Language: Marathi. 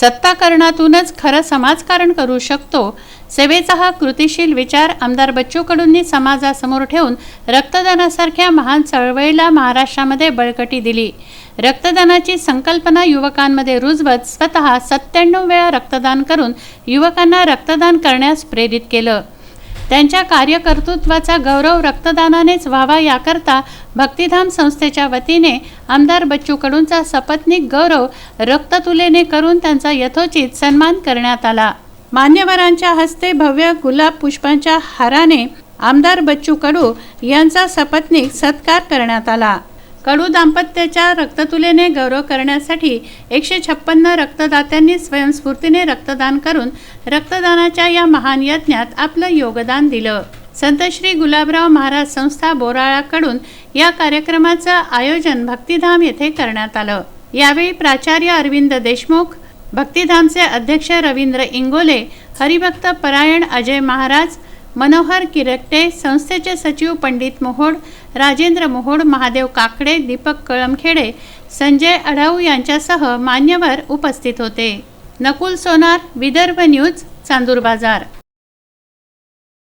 सत्ताकरणातूनच खरं समाजकारण करू शकतो, सेवेचा हा कृतिशील विचार आमदार बच्चू कडूंनी समाजासमोर ठेवून रक्तदानासारख्या महान चळवळीला महाराष्ट्रामध्ये बळकटी दिली। रक्तदानाची संकल्पना युवकांमध्ये रुजवत स्वतः 97 वेळा रक्तदान करून युवकांना रक्तदान करण्यास प्रेरित केलं। त्यांच्या कार्यकर्तृत्वाचा गौरव रक्तदानानेच व्हावा याकरता भक्तिधाम संस्थेच्या वतीने आमदार बच्चू कडूंचा सपत्नीक गौरव रक्ततुलेने करून त्यांचा यथोचित सन्मान करण्यात आला। मान्यवरांच्या हस्ते भव्य गुलाब पुष्पांच्या हाराने आमदार बच्चू कडू यांचा सपत्नीक सत्कार करण्यात आला। कडू दाम्पत्याच्या रक्ततुलेने गौरव करण्यासाठी 156 रक्तदात्यांनी स्वयंस्फूर्तीने रक्तदान करून रक्तदानाच्या या महान यज्ञात आपलं योगदान दिलं। संत श्री गुलाबराव महाराज संस्था बोराळाकडून या कार्यक्रमाचं आयोजन भक्तिधाम येथे करण्यात आलं। यावेळी प्राचार्य अरविंद देशमुख, भक्तिधामचे अध्यक्ष रवींद्र इंगोले, हरिभक्त परायण अजय महाराज, मनोहर किरकटे, संस्थेचे सचिव पंडित मोहोड, राजेंद्र मोहोड, महादेव काकडे, दीपक कळमखेडे, संजय अढाऊ यांच्यासह मान्यवर उपस्थित होते। नकुल सोनार, विदर्भ न्यूज, चांदूर बाजार।